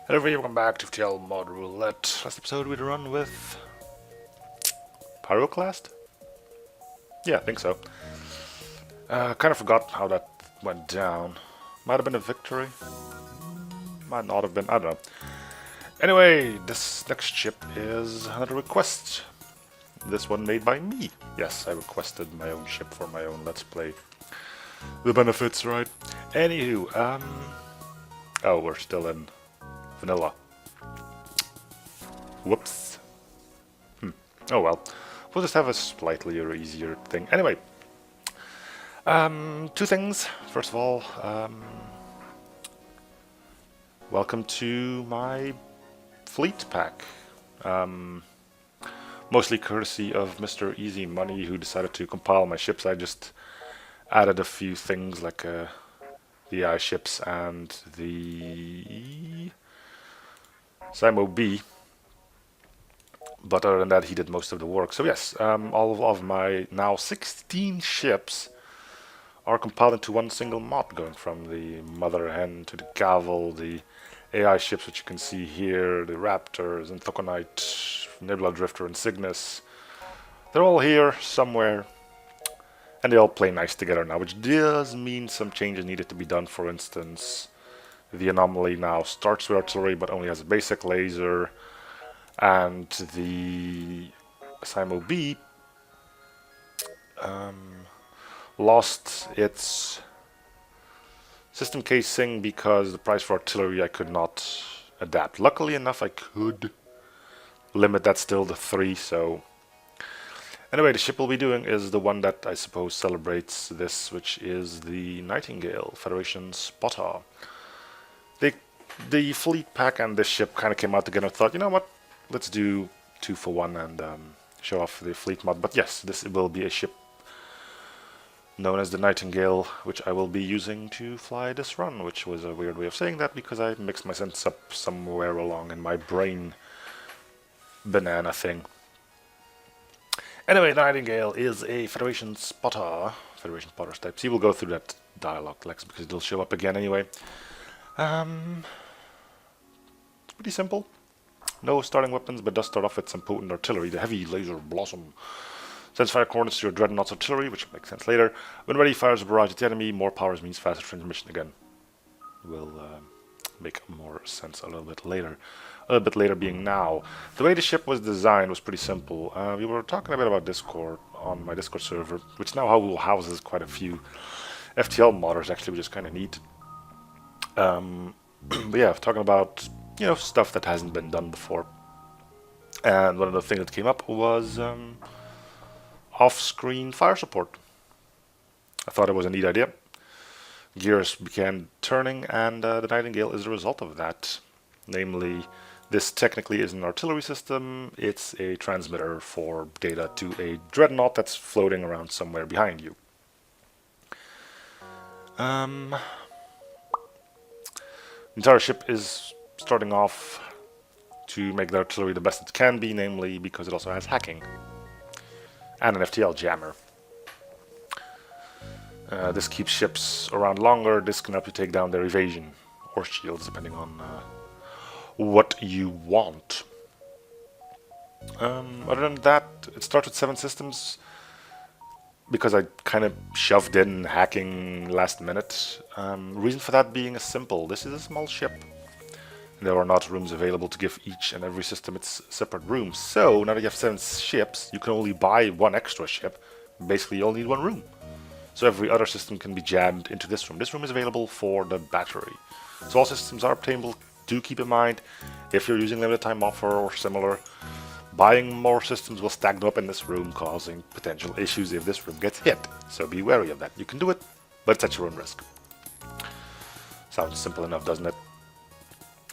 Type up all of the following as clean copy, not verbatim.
Hello everybody, welcome back to FTL Mod Roulette. Last episode we'd run with Pyroclast? Yeah, I think so. Kind of forgot how that went down. Might have been a victory. Might not have been, I don't know. Anyway, this next ship is another request. This one made by me. Yes, I requested my own ship for my own Let's Play. The benefits, right? Anywho, oh, we're still in vanilla. Whoops. Oh well. We'll just have a slightly easier thing. Anyway. Two things. First of all, welcome to my fleet pack. Mostly courtesy of Mr. Easy Money, who decided to compile my ships. I just added a few things like the AI ships and the Simo B. But other than that, he did most of the work. So yes, all of my now 16 ships are compiled into one single mod, going from the Mother Hen to the Gavel, the AI ships which you can see here, the Raptors, and Thoconite, Nebula Drifter, and Cygnus. They're all here somewhere, and they all play nice together now, which does mean some changes needed to be done. For instance, the Anomaly now starts with artillery but only has a basic laser, and the Simo B lost its system casing because the price for artillery I could not adapt. Luckily enough I could limit that still to 3, so anyway, the ship we'll be doing is the one that I suppose celebrates this, which is the Nightingale Federation Spotter. The fleet pack and this ship kind of came out together and thought, you know what, let's do 2 for 1 and show off the fleet mod. But yes, this will be a ship known as the Nightingale, which I will be using to fly this run, which was a weird way of saying that because I mixed my sense up somewhere along in my brain banana thing. Anyway, the Nightingale is a Federation Spotter type. So you will go through that dialogue, Lex, because it'll show up again anyway. Pretty simple. No starting weapons, but does start off with some potent artillery. The Heavy Laser Blossom sends fire coordinates to your Dreadnought's artillery, which will make sense later. When ready, fires a barrage at the enemy. More powers means faster transmission again. Will make more sense a little bit later. A little bit later being now. The way the ship was designed was pretty simple. We were talking a bit about Discord on my Discord server, which now houses quite a few FTL modders actually, which is kind of neat. But yeah, talking about stuff that hasn't been done before. And one of the things that came up was off-screen fire support. I thought it was a neat idea. Gears began turning, and the Nightingale is a result of that. Namely, this technically is an artillery system. It's a transmitter for data to a Dreadnought that's floating around somewhere behind you. The entire ship is starting off to make the artillery the best it can be, namely because it also has hacking and an FTL jammer. This keeps ships around longer. This can help you take down their evasion or shields, depending on what you want. Other than that, it starts with 7 systems because I kind of shoved in hacking last minute. Reason for that being is simple. This is a small ship. There are not rooms available to give each and every system its separate rooms. So now that you have 7 ships, you can only buy 1 extra ship. Basically, you only need 1 room. So every other system can be jammed into this room. This room is available for the battery. So all systems are obtainable. Do keep in mind, if you're using limited time offer or similar, buying more systems will stack them up in this room, causing potential issues if this room gets hit. So be wary of that. You can do it, but it's at your own risk. Sounds simple enough, doesn't it?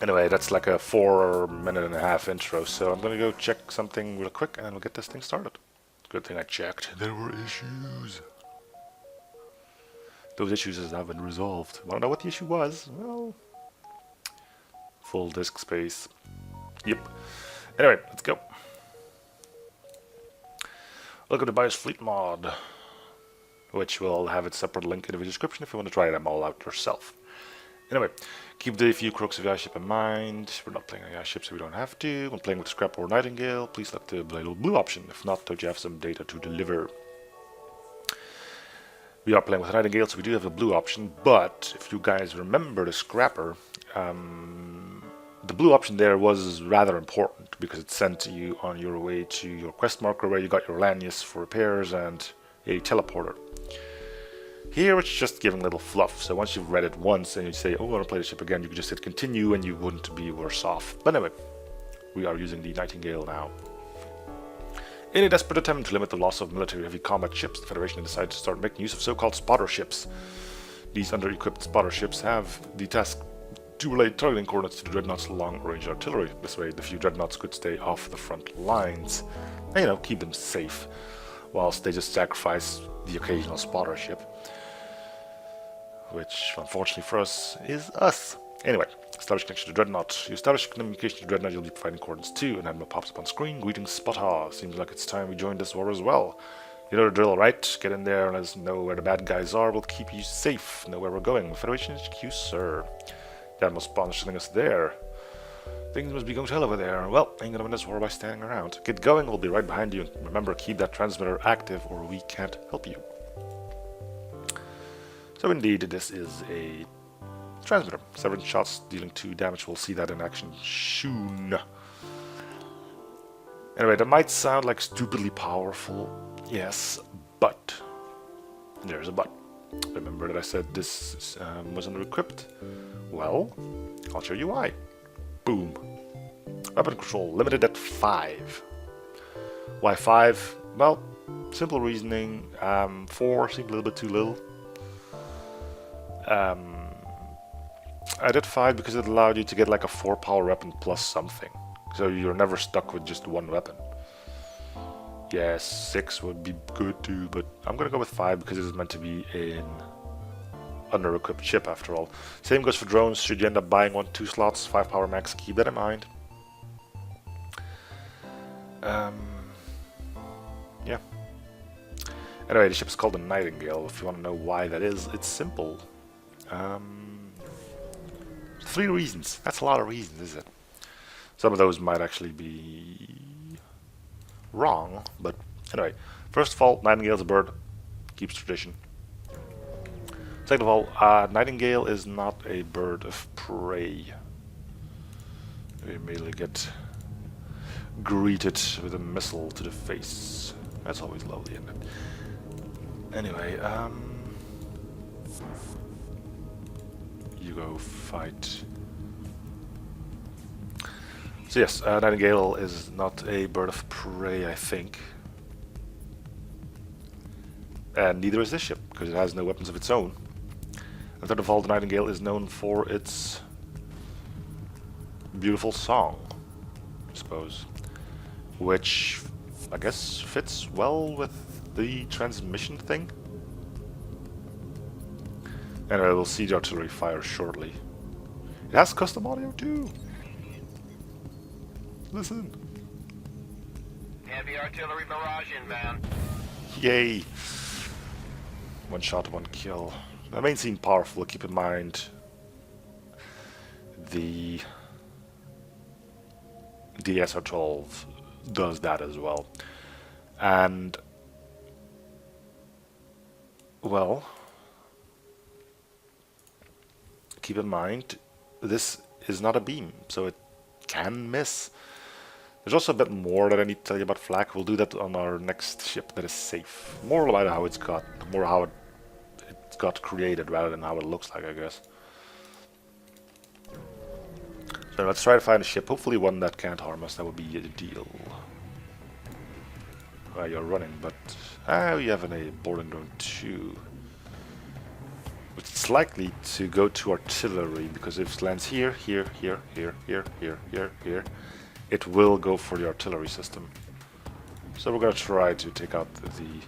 Anyway, that's like a 4.5-minute intro, so I'm gonna go check something real quick and then we'll get this thing started. Good thing I checked. There were issues. Those issues have now been resolved. Wanna know what the issue was? Well, full disk space. Yep. Anyway, let's go. Welcome to BIOS Fleet Mod, which will have its separate link in the description if you want to try them all out yourself. Anyway, keep the few crooks of your ship in mind. We're not playing on your ship, so we don't have to. When playing with Scrap or Nightingale, please select the blue option. If not, don't you have some data to deliver? We are playing with Nightingale, so we do have a blue option, but if you guys remember the Scrapper, the blue option there was rather important because it sent you on your way to your quest marker where you got your Lanius for repairs and a teleporter. Here it's just giving little fluff, so once you've read it once and you say, oh, I want to play the ship again, you can just hit continue and you wouldn't be worse off. But anyway, we are using the Nightingale now. In a desperate attempt to limit the loss of military heavy combat ships, the Federation decided to start making use of so-called spotter ships. These under-equipped spotter ships have the task to relay targeting coordinates to the dreadnoughts' long-range artillery. This way, the few dreadnoughts could stay off the front lines and, keep them safe, whilst they just sacrifice the occasional spotter ship. Which, unfortunately for us, is us. Anyway, establish connection to Dreadnought. You establish communication to Dreadnought, you'll be providing coordinates too. An admiral pops up on screen. Greetings, Spotter. Seems like it's time we joined this war as well. You know the drill, right? Get in there and let us know where the bad guys are. We'll keep you safe. Know where we're going. Federation HQ, sir. The admiral sponsoring us there. Things must be going to hell over there. Well, ain't gonna win this war by standing around. Get going, we'll be right behind you. Remember, keep that transmitter active or we can't help you. So indeed, this is a transmitter. 7 shots dealing 2 damage. We'll see that in action soon. Anyway, that might sound like stupidly powerful. Yes, but there's a but. Remember that I said this was under-equipped? Well, I'll show you why. Boom. Weapon control limited at 5. Why 5? Well, simple reasoning. 4 seemed a little bit too little. I did 5 because it allowed you to get like a 4 power weapon plus something. So you're never stuck with just one weapon. Yes, 6 would be good too, but I'm gonna go with 5 because it is meant to be an under-equipped ship after all. Same goes for drones. Should you end up buying 1-2 slots, 5 power max, keep that in mind. Yeah. Anyway, the ship is called the Nightingale. If you want to know why that is, it's simple. 3 reasons. That's a lot of reasons, is it? Some of those might actually be wrong, but anyway. First of all, Nightingale's a bird. Keeps tradition. Second of all, Nightingale is not a bird of prey. We immediately get greeted with a missile to the face. That's always lovely, isn't it? Anyway, you go fight. So yes, Nightingale is not a bird of prey, I think. And neither is this ship, because it has no weapons of its own. And third of all, the Nightingale is known for its beautiful song, I suppose. Which, I guess, fits well with the transmission thing. Anyway, we'll see the artillery fire shortly. It has custom audio too. Listen. Heavy artillery barrage inbound. Yay. 1 shot, 1 kill. That may seem powerful. Keep in mind the SR-12 does that as well. And well, keep in mind this is not a beam, so it can miss. There's also a bit more that I need to tell you about flak. We'll do that on our next ship that is safe. More about how it's got, more how it got created rather than how it looks like, I guess. So let's try to find a ship, hopefully one that can't harm us. That would be ideal. Well, you're running, but you have a boarding drone too. Which is likely to go to artillery, because if it lands here, here, here, here, here, here, here, here, it will go for the artillery system. So we're gonna try to take out the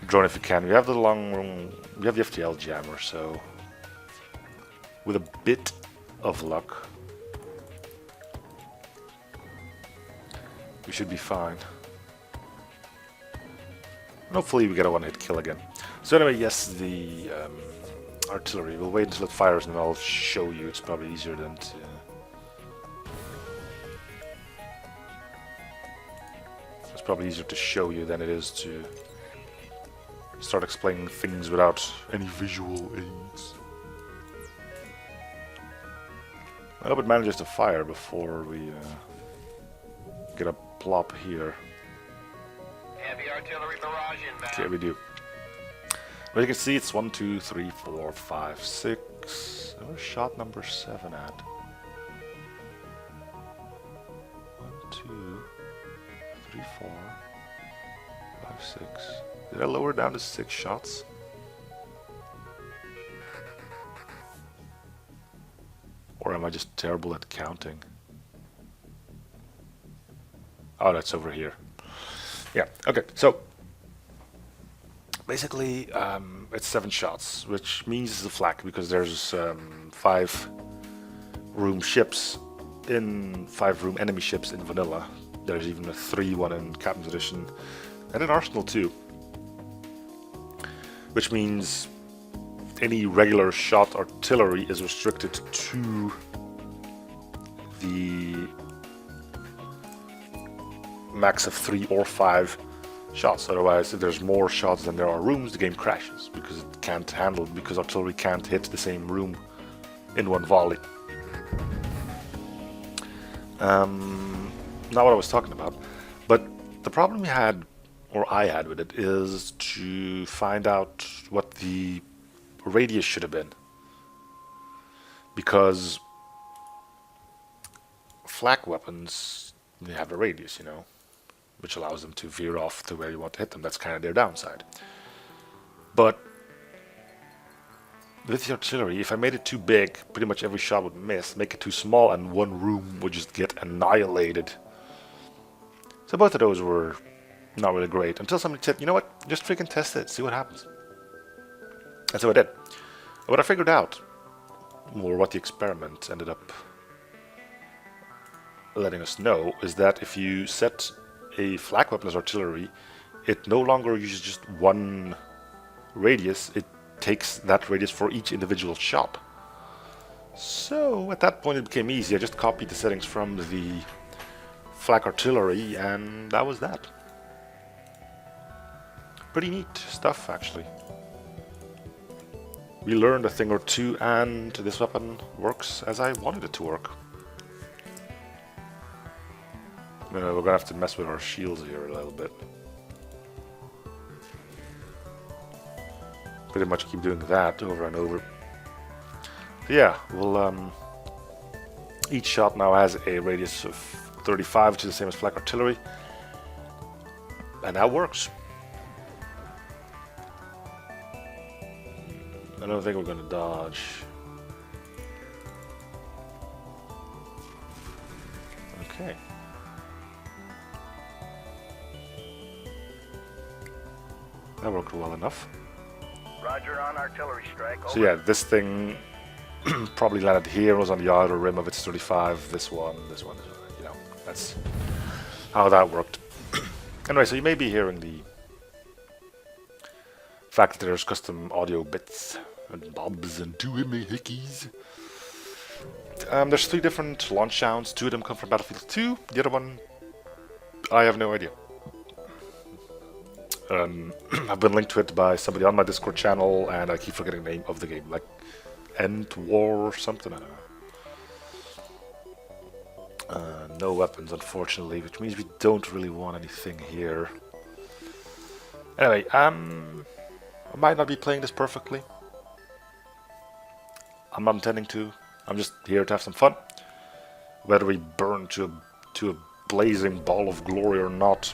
drone if we can. We have the long room, we have the FTL jammer, so with a bit of luck we should be fine. And hopefully we get a 1-hit kill again. So anyway, yes, the artillery. We'll wait until it fires and I'll show you. It's probably easier than to... It's probably easier to show you than it is to start explaining things without any visual aids. I hope it manages to fire before we get a plop here. Heavy artillery barrage inbound. Okay, we do. Well, you can see it's 1, 2, 3, 4, 5, 6. Where's shot number 7 at? 1, 2, 3, 4, 5, 6. Did I lower down to 6 shots? Or am I just terrible at counting? Oh, that's over here. Yeah, okay, so basically it's 7 shots, which means it's a flak because there's 5 room ships in 5 room enemy ships in vanilla. There's even a 3 one in Captain's Edition and in Arsenal too. Which means any regular shot artillery is restricted to the max of 3 or 5 shots. Otherwise, if there's more shots than there are rooms, the game crashes because it can't handle, because artillery can't hit the same room in one volley. Not what I was talking about, but the problem we had, or I had with it, is to find out what the radius should have been, because flak weapons, they have a radius, you know, which allows them to veer off to where you want to hit them. That's kind of their downside. But with the artillery, if I made it too big, pretty much every shot would miss. Make it too small and one room would just get annihilated. So both of those were not really great, until somebody said, you know what, just freaking test it, see what happens. And so I did. And what I figured out, or what the experiment ended up letting us know, is that if you set a flak weapon as artillery, it no longer uses just one radius, it takes that radius for each individual shot. So at that point it became easy. I just copied the settings from the flak artillery and that was that. Pretty neat stuff, actually. We learned a thing or two, and this weapon works as I wanted it to work. We're gonna have to mess with our shields here a little bit. Pretty much keep doing that over and over. So yeah, we'll each shot now has a radius of 35, which is the same as flak artillery, and that works. I don't think we're going to dodge. Okay. That worked well enough. Roger on artillery strike. So yeah, this thing probably landed here, was on the outer rim of its 35. This one, you know, that's how that worked. Anyway, so you may be hearing the fact that there's custom audio bits and bobs and two hickeys. There's 3 different launch sounds. 2 of them come from Battlefield 2. The other one, I have no idea. I've been linked to it by somebody on my Discord channel, and I keep forgetting the name of the game, like End War or something. I don't know. No weapons, unfortunately, which means we don't really want anything here. Anyway, I might not be playing this perfectly. I'm not intending to. I'm just here to have some fun. Whether we burn to a blazing ball of glory or not,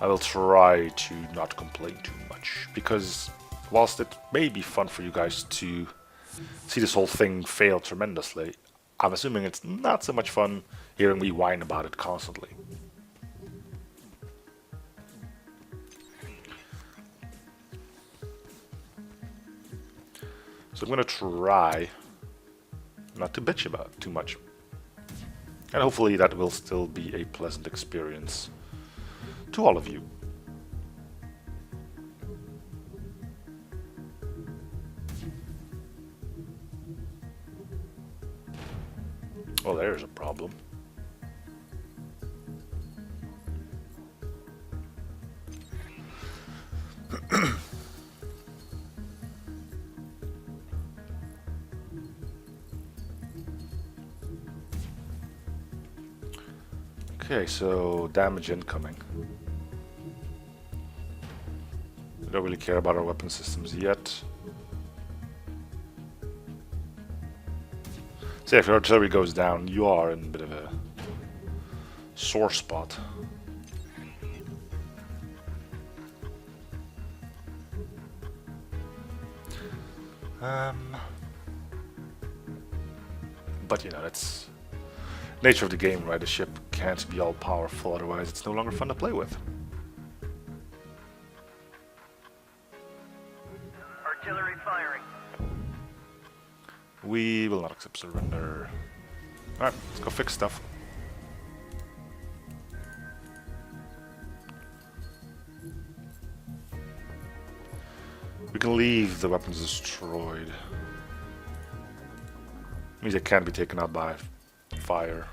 I will try to not complain too much. Because whilst it may be fun for you guys to see this whole thing fail tremendously, I'm assuming it's not so much fun hearing me whine about it constantly. So I'm going to try not to bitch about it too much. And hopefully that will still be a pleasant experience to all of you. Well, there's a problem. Okay, so damage incoming. We don't really care about our weapon systems yet. So if your artillery goes down, you are in a bit of a sore spot. But you know, that's nature of the game, right? The ship can't be all powerful, otherwise it's no longer fun to play with. Artillery firing. We will not accept surrender. Alright, let's go fix stuff. We can leave the weapons destroyed. Means they can't be taken out by fire.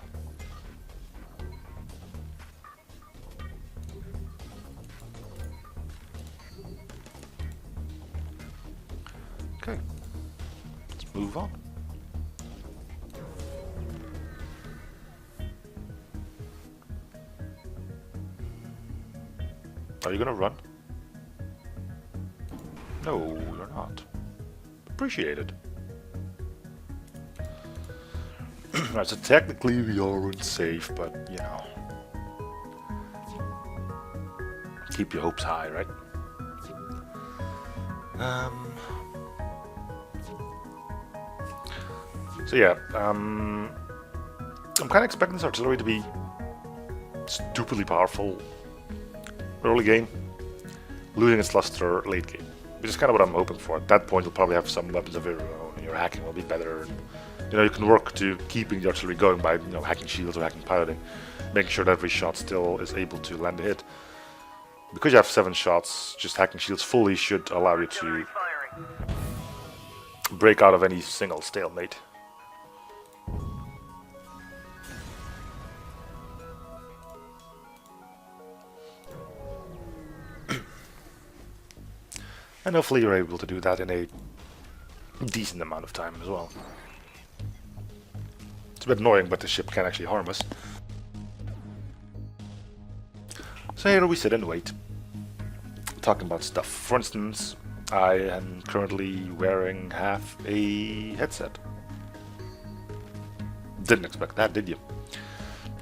Okay, let's move on. Are you gonna run? No, you're not. Appreciate it. Right, so technically we are unsafe, but you know, keep your hopes high, right? So yeah, I'm kind of expecting this artillery to be stupidly powerful early game, losing its luster late game, which is kind of what I'm hoping for. At that point, you'll probably have some weapons of your own, and your hacking will be better. And, you know, you can work to keeping the artillery going by, you know, hacking shields or hacking piloting, making sure that every shot still is able to land a hit. Because you have 7 shots, just hacking shields fully should allow you to break out of any single stalemate. And hopefully you're able to do that in a decent amount of time as well. It's a bit annoying, but the ship can actually harm us. So here we sit and wait, talking about stuff. For instance, I am currently wearing half a headset. Didn't expect that, did you?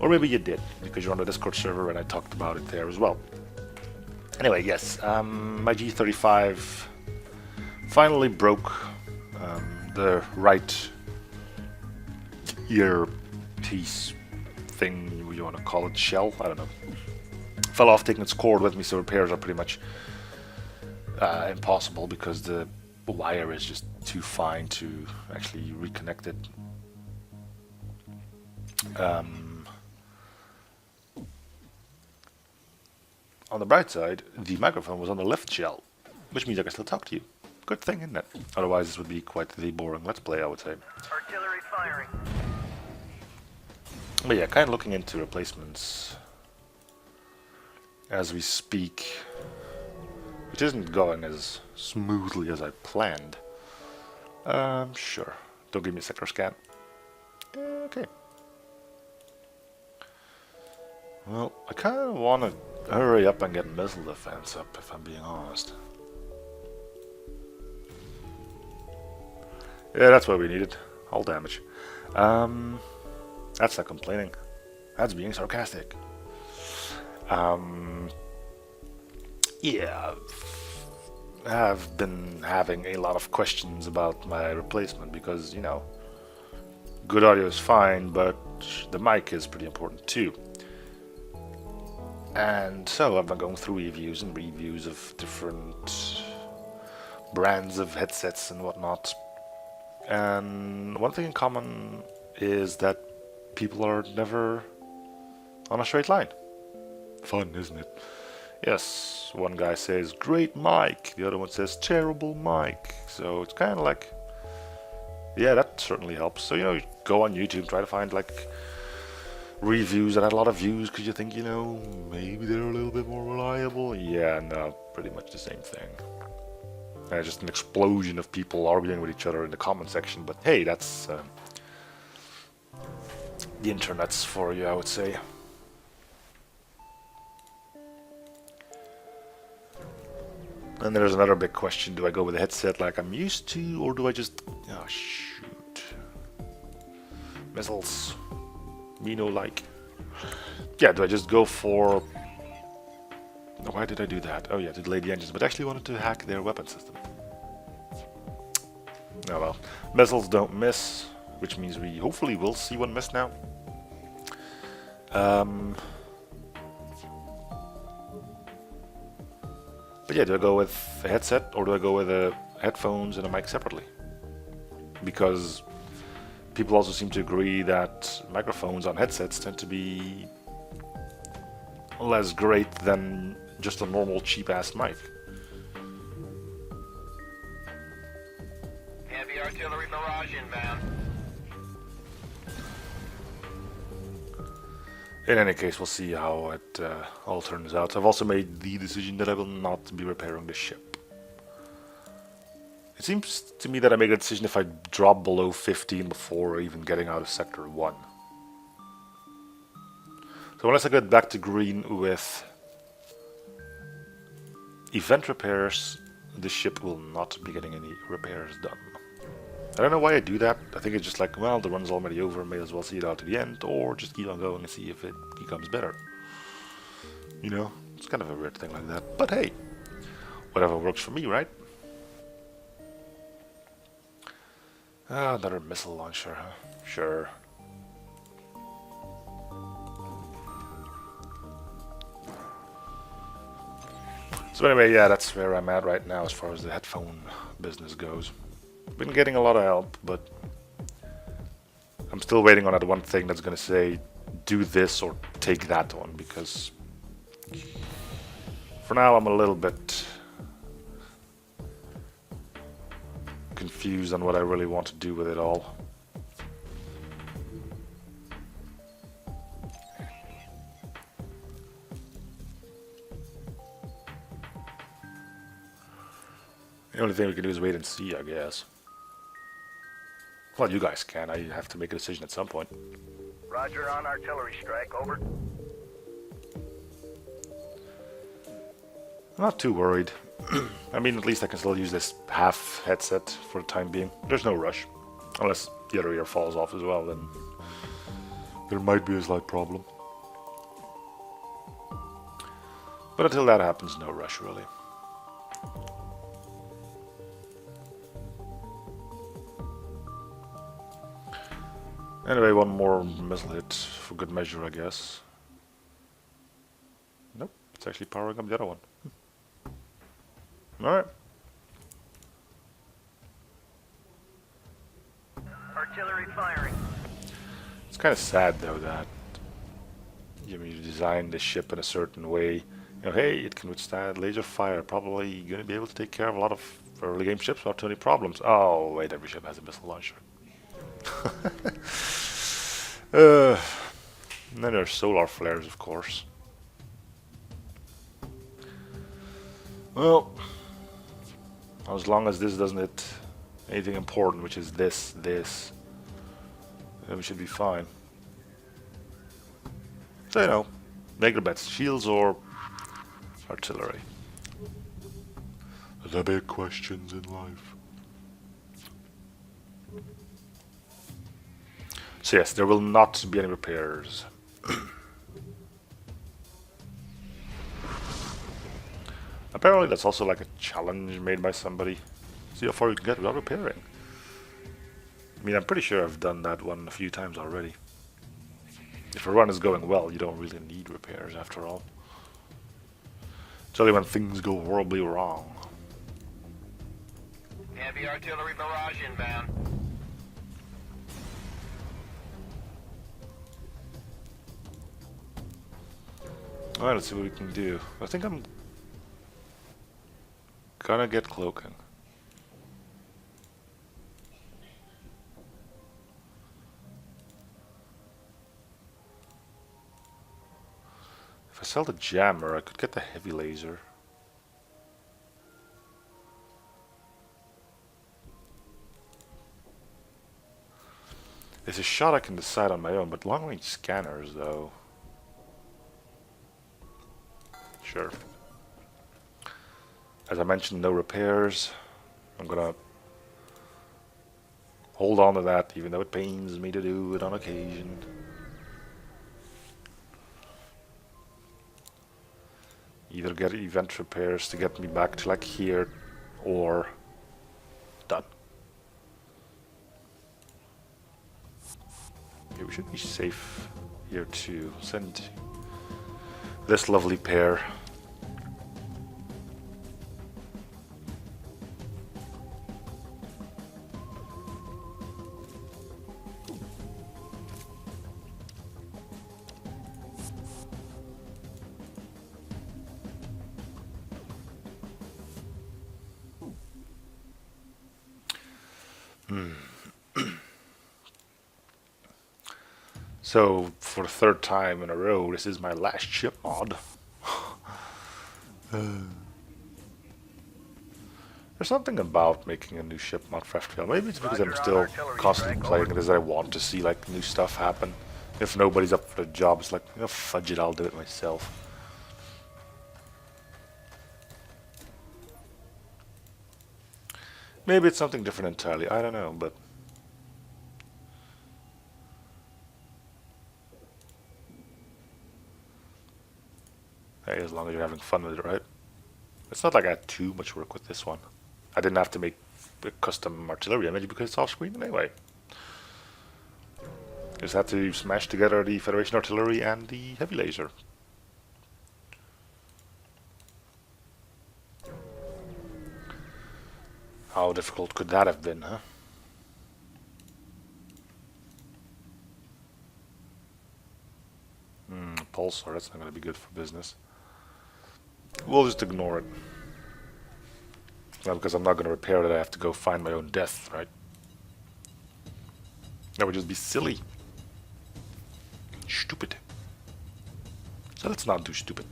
Or maybe you did, because you're on the Discord server and I talked about it there as well. Anyway, yes, my G35 finally broke the right earpiece thing, you want to call it, shell, I don't know. Fell off taking its cord with me, so repairs are pretty much impossible because the wire is just too fine to actually reconnect it. On the bright side, the microphone was on the left shell, which means I can still talk to you. Good thing, isn't it? Otherwise, this would be quite the boring Let's Play, I would say. Artillery firing. But yeah, kind of looking into replacements as we speak, which isn't going as smoothly as I planned. Sure. Don't give me a sector scan. Okay. Well, I kind of want to hurry up and get missile defense up, if I'm being honest. Yeah, that's what we needed. All damage. That's not complaining. That's being sarcastic. Yeah, I've been having a lot of questions about my replacement because, you know, good audio is fine, but the mic is pretty important too. And so I've been going through reviews and reviews of different brands of headsets and whatnot. And one thing in common is that people are never on a straight line. Fun, isn't it? Yes, one guy says great mic, the other one says terrible mic. So it's kind of like Yeah, that certainly helps. So, you know, you go on YouTube, try to find like reviews that had a lot of views because you think, you know, maybe they're a little bit more reliable. Yeah, no, pretty much the same thing. Just an explosion of people arguing with each other in the comment section. But hey, that's the internet's for you, I would say. And there's another big question: do I go with a headset like I'm used to, or do I just... Oh shoot! Missiles. Me no like. Yeah, do I just go for... Why did I do that? Oh yeah, to delay the engines, but actually wanted to hack their weapon system. Oh well. Missiles don't miss, which means we hopefully will see one miss now. But yeah, do I go with a headset or do I go with headphones and a mic separately? Because people also seem to agree that microphones on headsets tend to be less great than just a normal cheap-ass mic. Heavy artillery barrage inbound. In any case, we'll see how it all turns out. I've also made the decision that I will not be repairing the ship. It seems to me that I make a decision if I drop below 15 before even getting out of Sector 1. So unless I get back to green with event repairs, the ship will not be getting any repairs done. I don't know why I do that. I think it's just like, well, the run's already over, may as well see it out to the end, or just keep on going and see if it becomes better. You know, it's kind of a weird thing like that. But hey, whatever works for me, right? Ah, another missile launcher, huh? Sure. So anyway, yeah, that's where I'm at right now as far as the headphone business goes. Been getting a lot of help, but I'm still waiting on that one thing that's gonna say do this or take that one, because for now I'm a little bit confused on what I really want to do with it all. The only thing we can do is wait and see, I guess. Well, you guys can. I have to make a decision at some point. Roger on artillery strike, over. I'm not too worried. I mean, at least I can still use this half headset for the time being. There's no rush. Unless the other ear falls off as well, then there might be a slight problem. But until that happens, no rush really. Anyway, one more missile hit for good measure, I guess. Nope, it's actually powering up the other one. Alright. Artillery firing. It's kind of sad though that you design the ship in a certain way. You know, hey, it can withstand laser fire. Probably going to be able to take care of a lot of early game ships without too many problems. Oh wait, every ship has a missile launcher. And then there's solar flares, of course. Well, as long as this doesn't hit anything important, which is this, then we should be fine. So, you know, make the bets. Shields or artillery. The big questions in life. So yes, there will not be any repairs. Apparently that's also like a challenge made by somebody. See how far you can get without repairing. I mean, I'm pretty sure I've done that one a few times already. If a run is going well, you don't really need repairs after all. It's only when things go horribly wrong. Heavy artillery barrage inbound. Alright, let's see what we can do. I think I'm gonna get cloaking. sell the jammer. I could get the heavy laser. It's a shot I can decide on my own, but long-range scanners, though. Sure. As I mentioned, no repairs. I'm gonna hold on to that, even though it pains me to do it on occasion. Either get event repairs to get me back to like here, or done. Okay, we should be safe here too. Send this lovely pair. So, for the third time in a row, this is my last ship mod. There's something about making a new ship mod for FPL. Maybe it's because I'm still constantly playing it as I want to see like new stuff happen. If nobody's up for the job, it's like, oh, fudge it, I'll do it myself. Maybe it's something different entirely, I don't know, but... Hey, as long as you're having fun with it, right? It's not like I had too much work with this one. I didn't have to make a custom artillery image because it's off screen anyway. Just had to smash together the Federation artillery and the heavy laser. How difficult could that have been, huh? Pulsar, that's not going to be good for business. We'll just ignore it. Well, because I'm not going to repair it, I have to go find my own death, right? That would just be silly. Stupid. So let's not do stupid.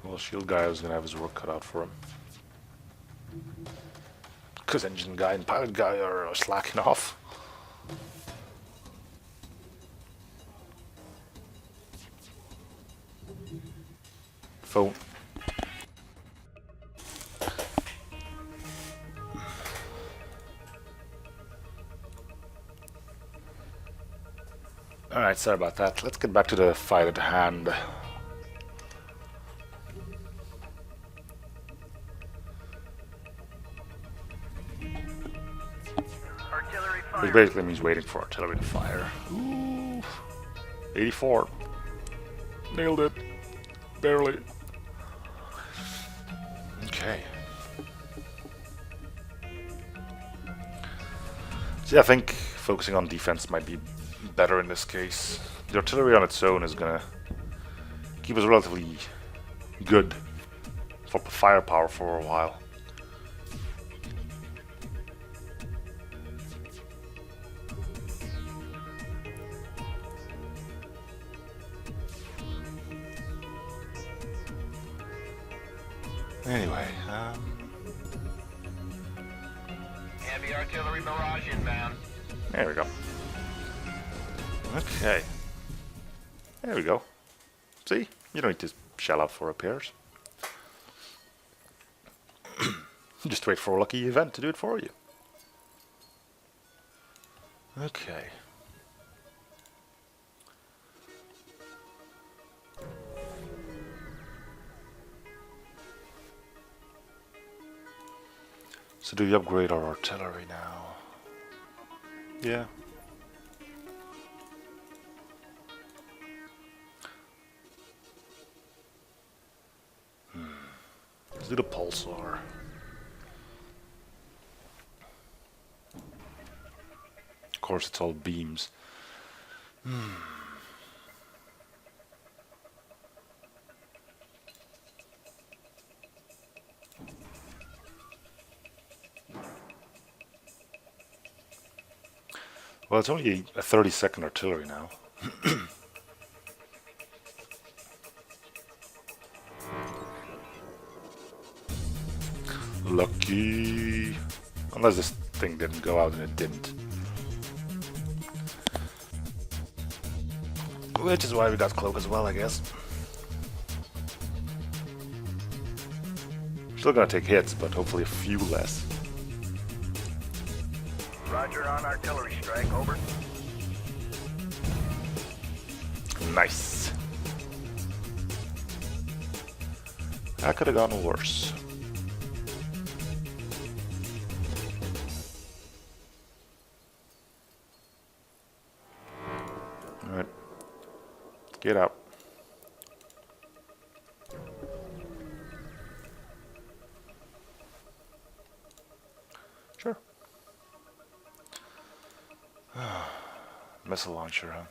Well, shield guy is going to have his work cut out for him. Because engine guy and pilot guy are slacking off. Phone. Alright, sorry about that. Let's get back to the fight at hand. Which basically means waiting for artillery to fire. Ooh. 84. Nailed it. Barely. Okay. See, I think focusing on defense might be better in this case. The artillery on its own is gonna keep us relatively good for firepower for a while. Anyway, Heavy artillery barrage inbound. there we go. Okay. There we go. See? You don't need to shell out for repairs. Just wait for a lucky event to do it for you. Okay. So do we upgrade our artillery now? Yeah. Let's do the pulsar. Of course, it's all beams. Well, it's only a 30-second artillery now. Lucky. Unless this thing didn't go out, and it didn't. Which is why we got cloak as well, I guess. Still gonna take hits, but hopefully a few less. Roger on artillery strike, over. Nice. That could have gotten worse. Alright. Get out. Sure. Missile launcher, huh?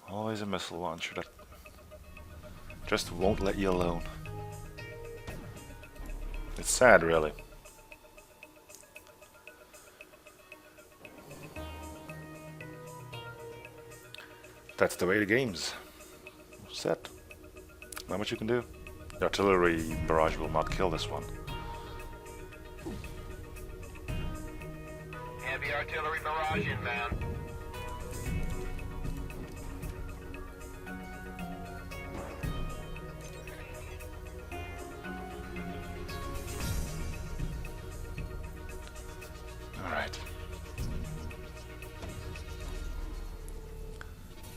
Always a missile launcher that just won't let you alone. It's sad, really. That's the way the game's set. Not much you can do. The artillery barrage will not kill this one. Heavy artillery barrage inbound. Alright.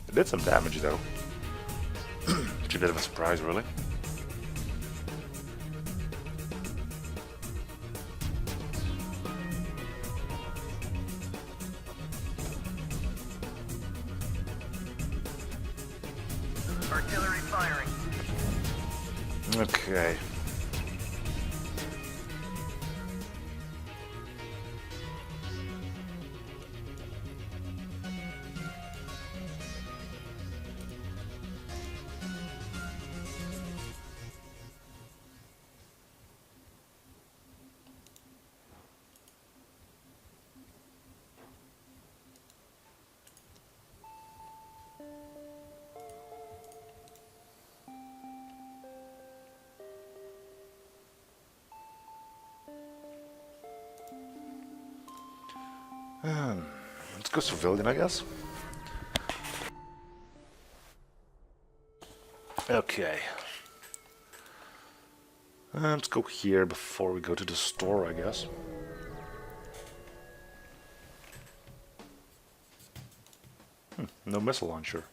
It did some damage though. Which is a bit of a surprise, really. Artillery firing. Okay. Let's go civilian, I guess. Okay. Let's go here before we go to the store, I guess. No missile launcher.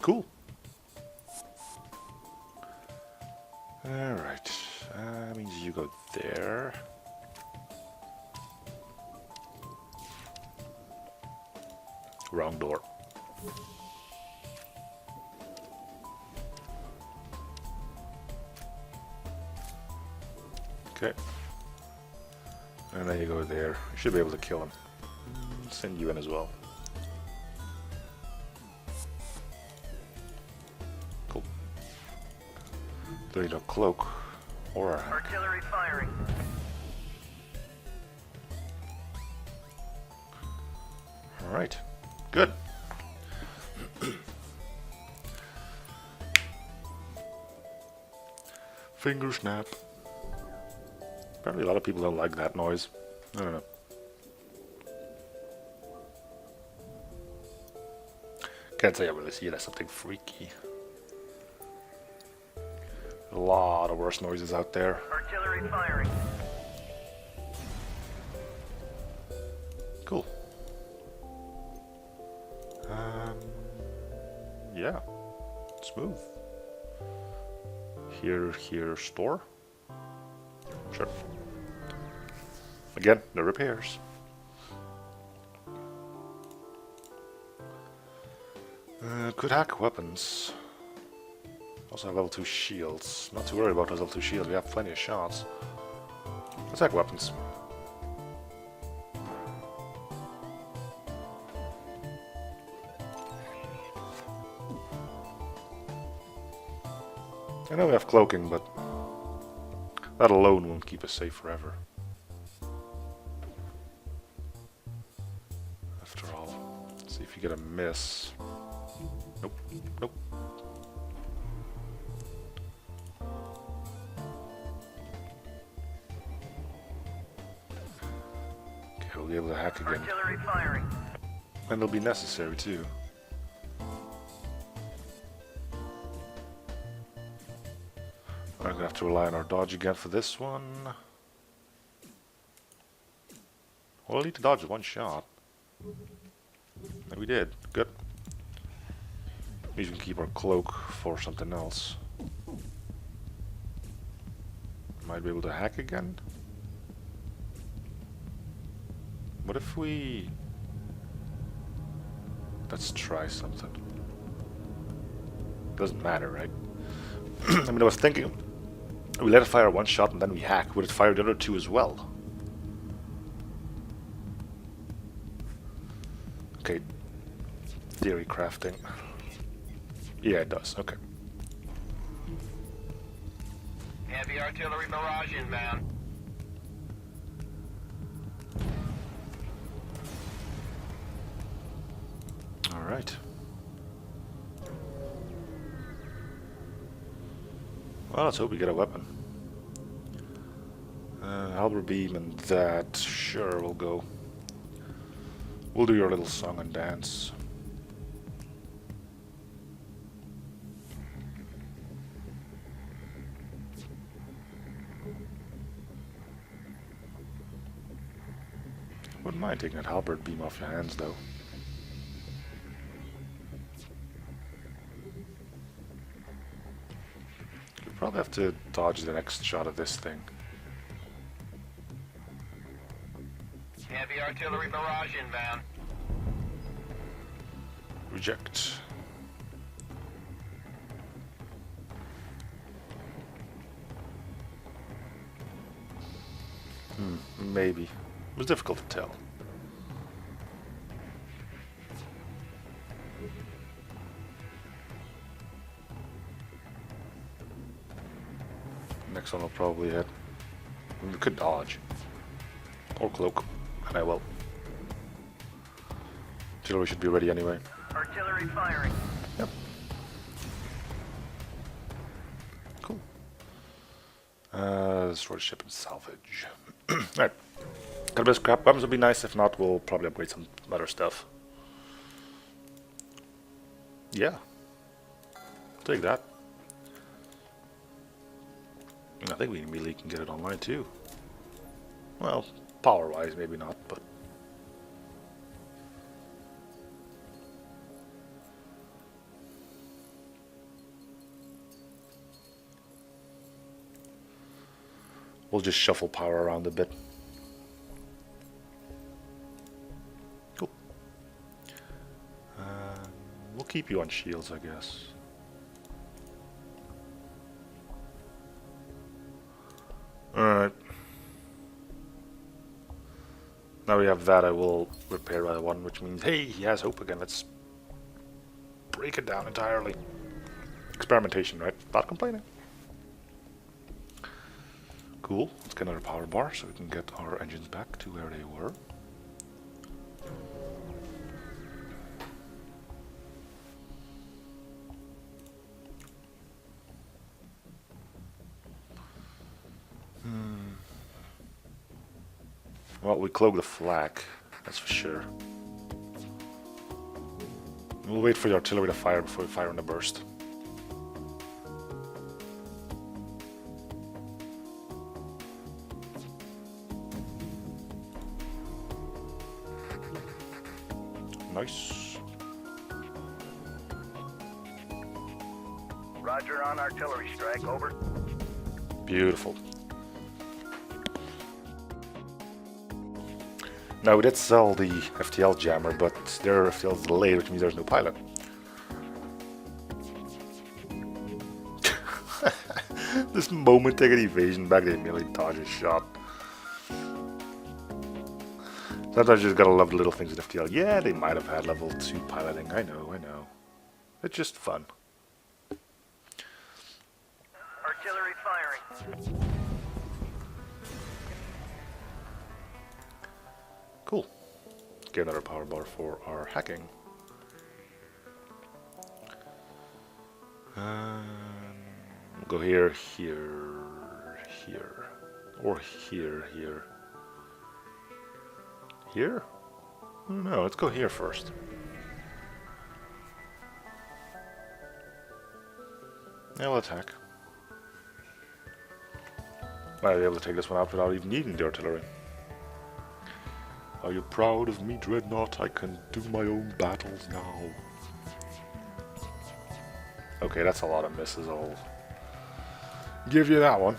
Cool. Alright. Means you go there. Wrong door. Okay. And then you go there. You should be able to kill him. Send you in as well. Cool. There you go, cloak. Or a hack. Artillery firing. Alright. Good. Finger snap. Apparently a lot of people don't like that noise. I don't know. Can't say I really see it as something freaky. A lot of worse noises out there. Artillery firing. Cool. Yeah. Smooth. Here, store. Sure. Again, the repairs. Could hack weapons. Also have level 2 shields. Not too worried about those level 2 shields, we have plenty of shots. Let's hack weapons. I know we have cloaking, but that alone won't keep us safe forever. See if you get a miss. Nope. Nope. Okay, we'll be able to hack again. Artillery firing. And it'll be necessary too. I'm gonna have to rely on our dodge again for this one. Well, I'll need to dodge one shot. And we did. Good. We can keep our cloak for something else. Might be able to hack again. What if we... Let's try something. Doesn't matter, right? I mean, I was thinking, we let it fire one shot and then we hack. Would it fire the other two as well? Okay. Theory crafting. Yeah, it does. Okay. Heavy artillery barrage inbound. All right. Well, let's hope we get a weapon. Halberd beam and that. Sure, we'll go. We'll do your little song and dance. Wouldn't mind taking that halberd beam off your hands, though. You'll probably have to dodge the next shot of this thing. Heavy artillery barrage inbound. Reject. Maybe. It was difficult to tell. Next one will probably hit. We could dodge. Or cloak. And I will. Artillery should be ready anyway. Artillery firing. Yep. Cool. Destroy the ship and salvage. Alright. Got a bit of scrap. Weapons would be nice. If not, we'll probably upgrade some other stuff. Yeah. Take that. I think we immediately can get it online too. Well, power-wise, maybe not, but... We'll just shuffle power around a bit. Cool. We'll keep you on shields, I guess. Alright. Now we have that, I will repair by one, which means, hey, he has hope again. Let's break it down entirely. Experimentation, right? Not complaining. Cool. Let's get another power bar so we can get our engines back to where they were. Well, we cloak the flak, that's for sure. We'll wait for the artillery to fire before we fire on the burst. Nice. Roger on artillery strike, over. Beautiful. Now we did sell the FTL jammer, but their FTL is delayed, which means there's no pilot. This moment they get evasion back, they immediately dodge a shot. Sometimes you just gotta love the little things in FTL. Yeah, they might have had level 2 piloting, I know. It's just fun. Artillery firing. Cool. Get another power bar for our hacking. Go here, here, here, or here, here. Here? No, let's go here first. They'll attack. Might be able to take this one out without even needing the artillery. Are you proud of me, Dreadnought? I can do my own battles now. Okay, that's a lot of misses. I'll give you that one.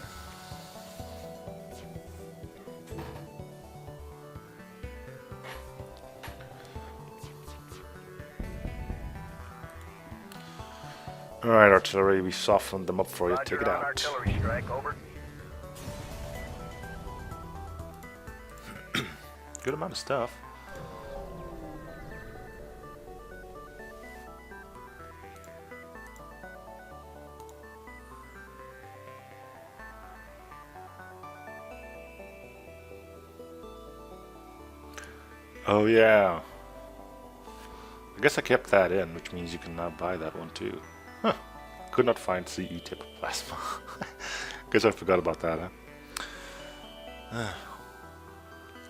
Alright, artillery, we softened them up for you. Take it Roger on out. artillery strike. Over. Good amount of stuff. Oh yeah. I guess I kept that in, which means you can now buy that one too. Huh. Could not find CE tip plasma. Guess I forgot about that, huh?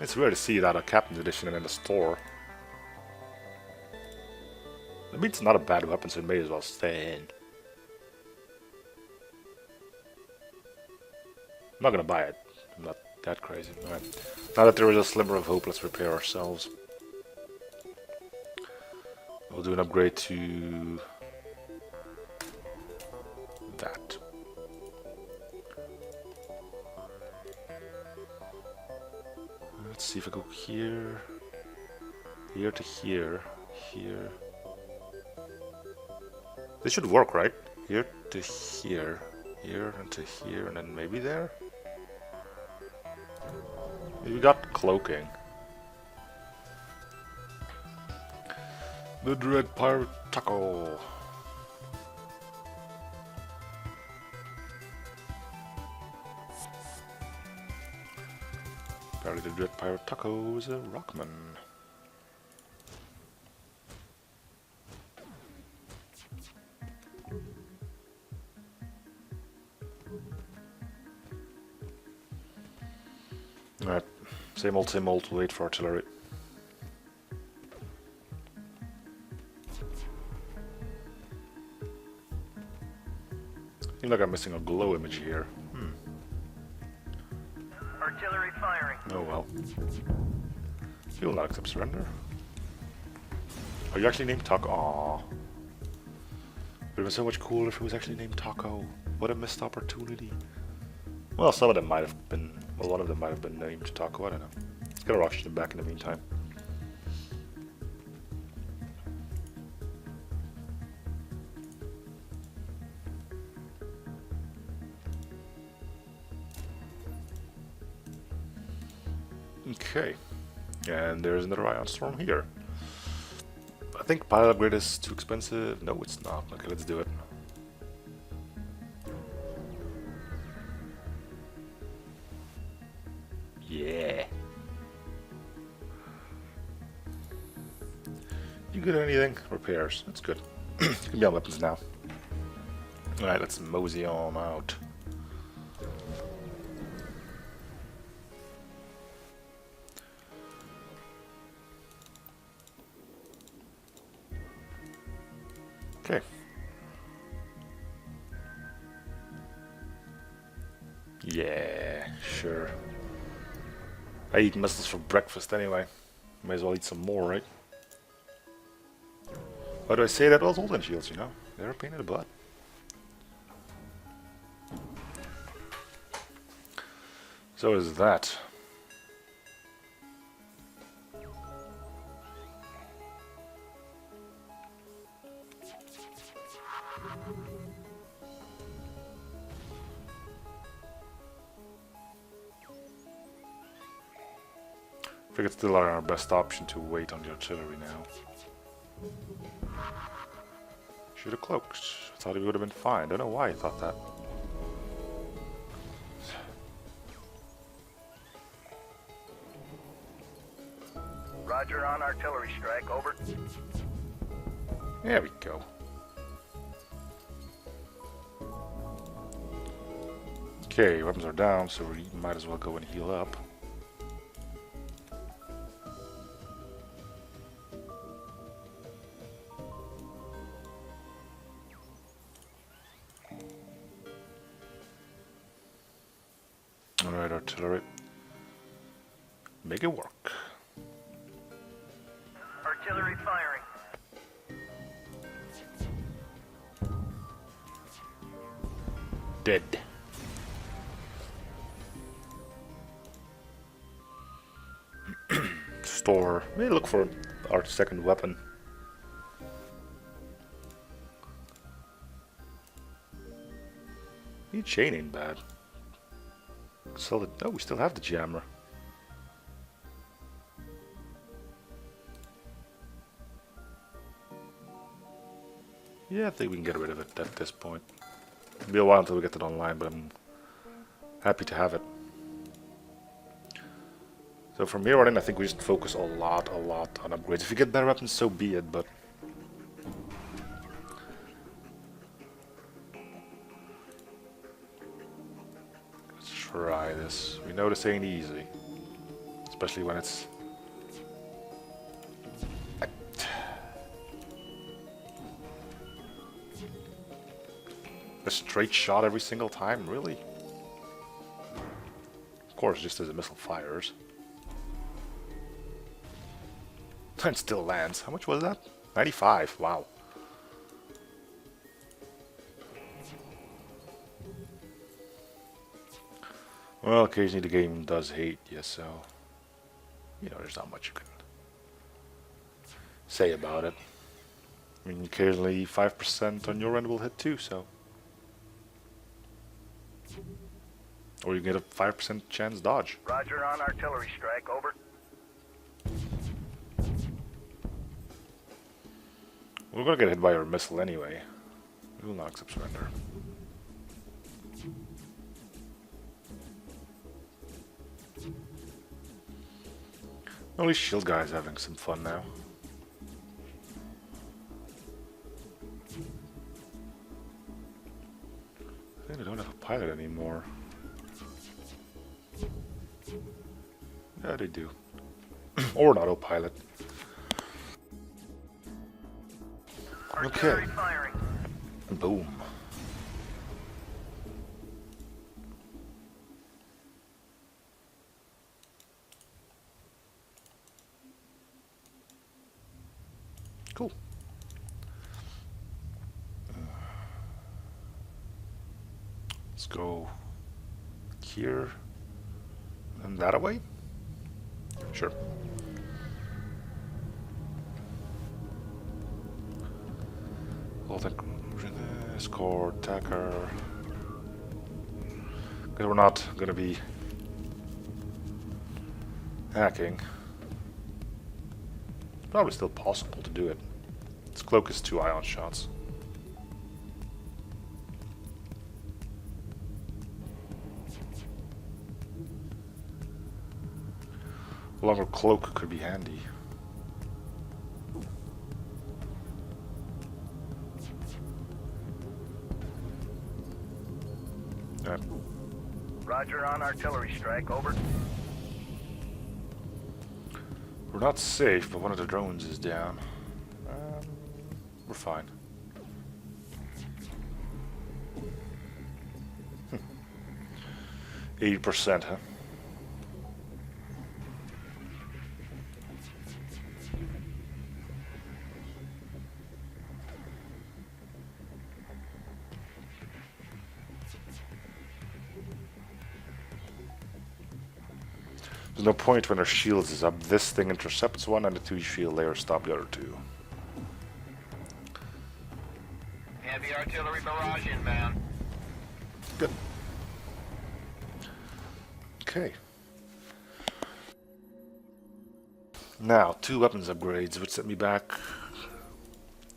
It's rare to see that a Captain's Edition in the store. I mean, it's not a bad weapon, so it may as well stay in. I'm not gonna buy it. I'm not that crazy. Alright. Now that there is a sliver of hope, let's repair ourselves. We'll do an upgrade to that. Let's see if I go here, here to here, here. This should work, right? Here to here, here and to here, and then maybe there? We got cloaking. The Dread Pirate Taco. Apparently the Dread Pirate Taco is a Rockman. Alright, same old, wait for artillery. Seems like I'm missing a glow image here. Artillery firing. Oh well. He will not accept surrender. Are you actually named Taco? Aww. Would have been so much cooler if it was actually named Taco. What a missed opportunity. Well, some of them might have been. Well, one of them might have been named Taco. I don't know. Let's get a rush them back in the meantime. Okay. And there's another Ion Storm here. I think pilot upgrade is too expensive. No, it's not. Okay, let's do it. Yeah. You good at anything? Repairs. That's good. You can be on weapons now. Alright, let's mosey on out. Okay. Yeah, sure. I eat missiles for breakfast anyway. May as well eat some more, right? Why do I say that? Well, it's Olden shields, you know. They're a pain in the butt. So is that. I think it's still our best option to wait on the artillery now. Should have cloaked. I thought he would have been fine. Don't know why I thought that. Roger on artillery strike. Over. There we go. Okay, weapons are down, so we might as well go and heal up. Alright, artillery. Make it work. Artillery firing. Dead. Store. Maybe look for our second weapon. The chain ain't bad. Sell it. Oh, we still have the jammer. Yeah, I think we can get rid of it at this point. It'll be a while until we get it online, but I'm happy to have it. So from here on in, I think we just focus a lot on upgrades. If you get better weapons, so be it, but... let's try this. We know this ain't easy. Especially when it's... a straight shot every single time, really? Of course, just as a missile fires. And still lands. How much was that? 95. Wow. Well, occasionally the game does hate you, so... you know, there's not much you can say about it. I mean, occasionally 5% on your end will hit too, so... or you get a 5% chance dodge. Roger on artillery strike. Over. We're gonna get hit by our missile anyway. We will not accept surrender. At least Shield Guy's having some fun now. I think they don't have a pilot anymore. Yeah, they do. Or an autopilot. Artillery Okay. firing. Boom. Cool. Let's go here and that away. Sure. Well, then, escort, attacker. Because we're not gonna be hacking. It's probably still possible to do it. Its cloak is 2 ion shots. A longer cloak could be handy. Alright. Roger on artillery strike. Over. We're not safe, but one of the drones is down. We're fine. 80%, huh? There's no point when our shields is up. This thing intercepts one and the 2 shield layers stop the other 2. Heavy artillery barrage inbound. Good. Okay. Now, 2 weapons upgrades, which set me back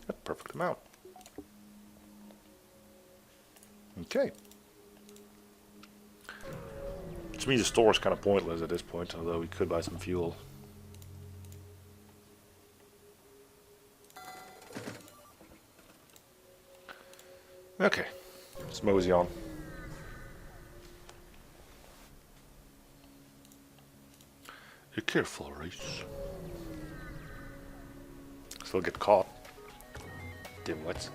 a perfect amount. Okay. Which means the store is kind of pointless at this point, although we could buy some fuel. Okay, let's mosey on. Careful, Reese. Still get caught. Dimwits.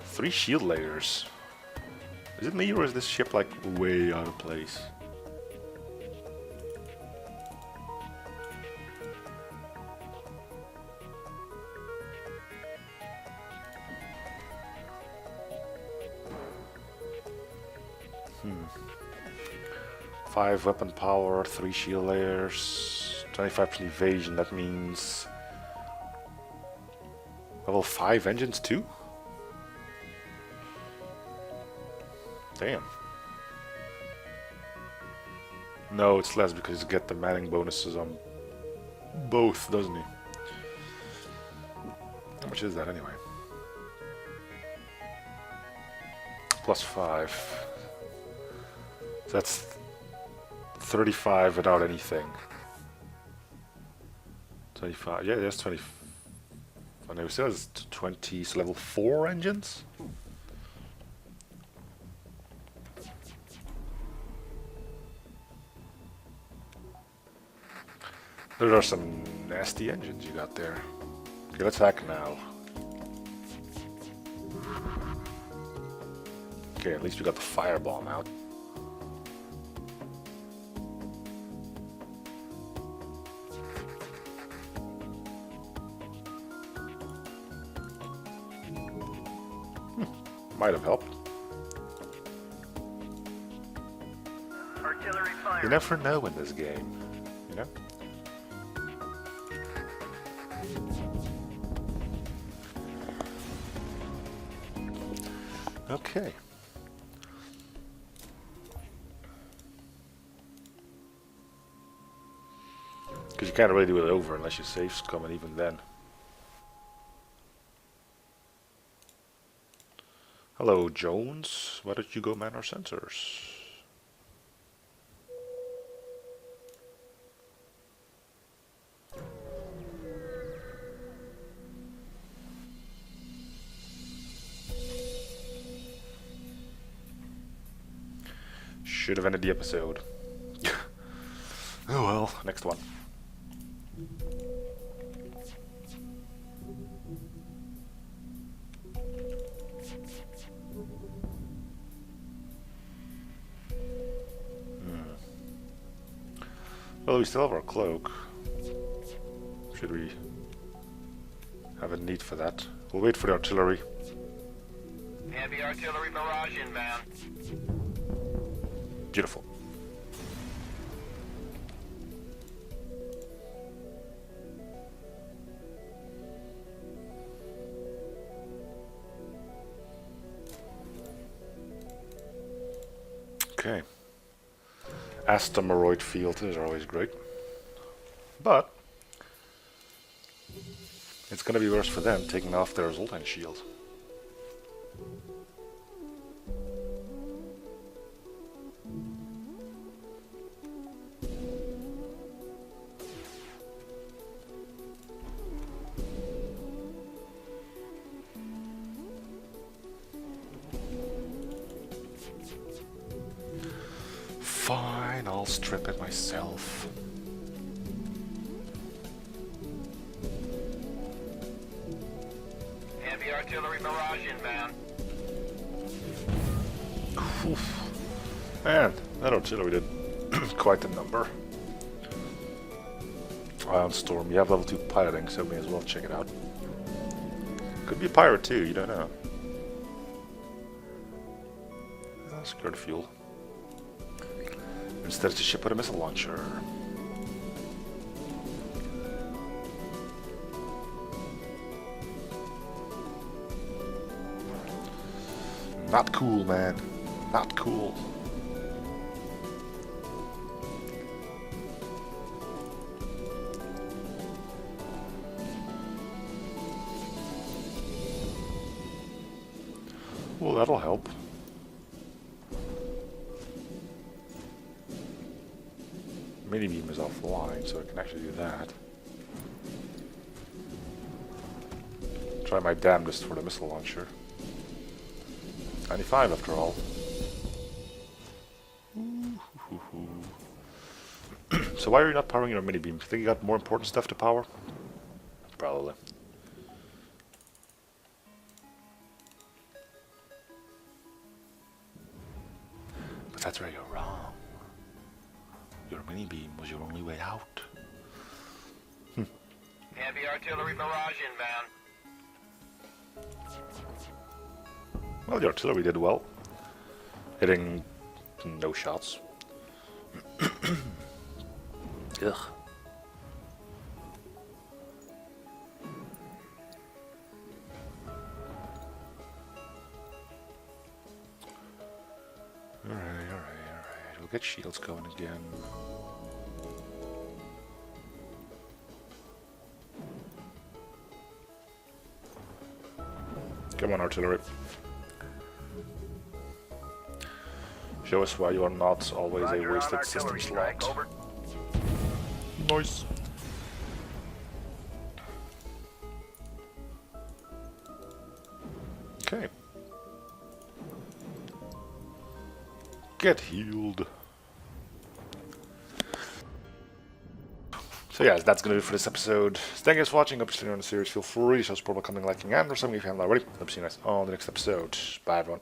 3 shield layers. Is it me or is this ship like way out of place? Hmm. 5 weapon power, 3 shield layers, 25% evasion. That means level 5 engines too? Damn. No, it's less because you get the manning bonuses on both, doesn't he? How much is that anyway? +5. So that's 35 without anything. 25. Yeah, there's 20. Oh, no, it says 20. So level 4 engines? There are some nasty engines you got there. Okay, let's hack now. Okay, at least we got the firebomb out. Might have helped. Artillery firing. You never know in this game, you know? Okay. Because you can't really do it over unless your safe's coming even then. Hello, Jones. Why don't you go man our sensors? Should have ended the episode. Oh well, next one. Well, we still have our cloak. Should we have a need for that? We'll wait for the artillery. Heavy artillery barrage inbound. Beautiful. Okay. Asteroid field is always great. But it's gonna be worse for them taking off their Zoltan shield. Fine, I'll strip it myself. Heavy artillery barrage inbound. Oof. Man, that artillery did quite a number. Ion Storm, you have level 2 piloting, so may as well check it out. Could be a pirate too, you don't know. Secure the fuel. Instead it's a ship with a missile launcher. Not cool, man. Not cool. Well, that'll help. Mini beam is offline, so I can actually do that. Try my damnedest for the missile launcher. 95 after all. So So why are you not powering your mini beams? Think you got more important stuff to power? Probably. But that's where you're wrong. Your mini beam was your only way out. Heavy artillery barrage inbound. Well, the artillery did well. Hitting no shots. Ugh. Alright. We'll get shields going again. Come on, artillery. Show us why you are not always Roger a on wasted artillery system strike. slot. Over. Nice. Okay. Get healed. So yes, that's gonna do it for this episode. Thank you guys for watching. Hope you're still on the series. Feel free to show support by commenting, liking, and or something if you haven't already. Hope to see you guys on the next episode. Bye everyone.